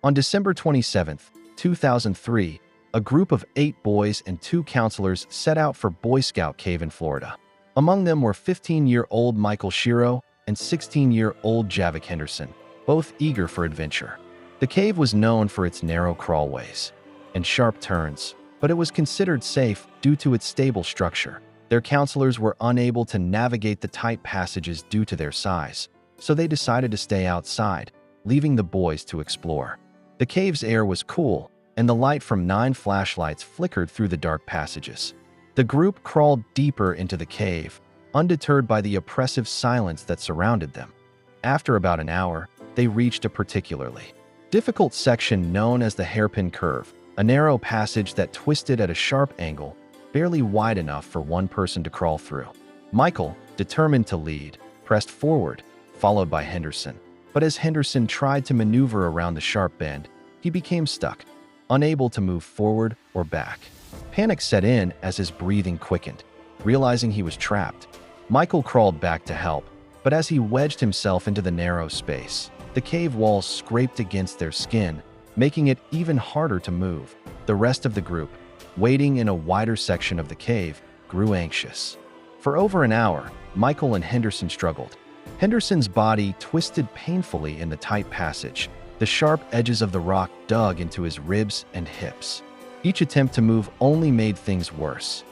On December 27, 2003, a group of 8 boys and 2 counselors set out for Boy Scout Cave in Florida. Among them were 15-year-old Michael Shiro and 16-year-old Javik Henderson, both eager for adventure. The cave was known for its narrow crawlways and sharp turns, but it was considered safe due to its stable structure. Their counselors were unable to navigate the tight passages due to their size, so they decided to stay outside, leaving the boys to explore. The cave's air was cool, and the light from 9 flashlights flickered through the dark passages. The group crawled deeper into the cave, undeterred by the oppressive silence that surrounded them. After about an hour, they reached a particularly difficult section known as the Hairpin Curve, a narrow passage that twisted at a sharp angle, barely wide enough for one person to crawl through. Michael, determined to lead, pressed forward, followed by Henderson. But as Henderson tried to maneuver around the sharp bend, he became stuck, unable to move forward or back. Panic set in as his breathing quickened. Realizing he was trapped, Michael crawled back to help, but as he wedged himself into the narrow space, the cave walls scraped against their skin, making it even harder to move. The rest of the group, waiting in a wider section of the cave, grew anxious. For over an hour, Michael and Henderson struggled. Henderson's body twisted painfully in the tight passage. The sharp edges of the rock dug into his ribs and hips. Each attempt to move only made things worse.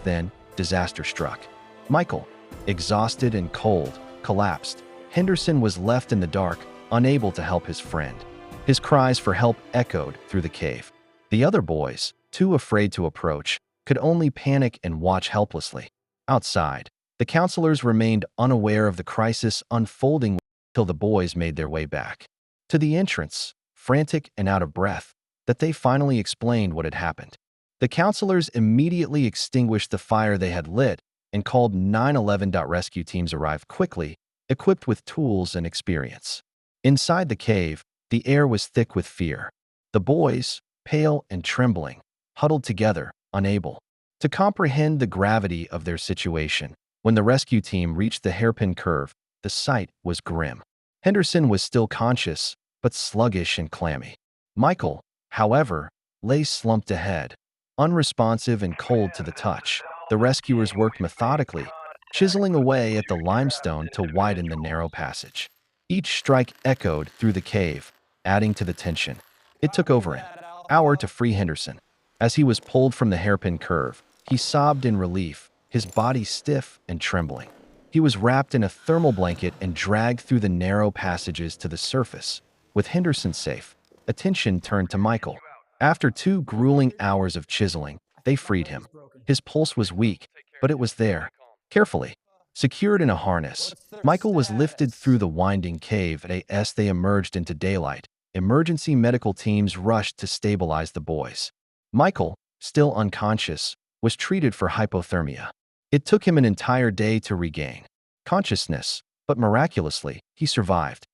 Then, disaster struck. Michael, exhausted and cold, collapsed. Henderson was left in the dark, unable to help his friend. His cries for help echoed through the cave. The other boys, too afraid to approach, could only panic and watch helplessly. Outside, the counselors remained unaware of the crisis unfolding until the boys made their way back to the entrance, frantic and out of breath, that they finally explained what had happened. The counselors immediately extinguished the fire they had lit and called 911. Rescue teams arrived quickly, equipped with tools and experience. Inside the cave, the air was thick with fear. The boys, pale and trembling, huddled together, unable to comprehend the gravity of their situation. When the rescue team reached the Hairpin Curve, the sight was grim. Henderson was still conscious, but sluggish and clammy. Michael, however, lay slumped ahead, unresponsive and cold to the touch. The rescuers worked methodically, chiseling away at the limestone to widen the narrow passage. Each strike echoed through the cave, adding to the tension. It took over an hour to free Henderson. As he was pulled from the Hairpin Curve, he sobbed in relief, his body stiff and trembling. He was wrapped in a thermal blanket and dragged through the narrow passages to the surface. With Henderson safe, attention turned to Michael. After 2 grueling hours of chiseling, they freed him. His pulse was weak, but it was there. Carefully secured in a harness, Michael was lifted through the winding cave. As they emerged into daylight, emergency medical teams rushed to stabilize the boys. Michael, still unconscious, was treated for hypothermia. It took him an entire day to regain consciousness, but miraculously, he survived.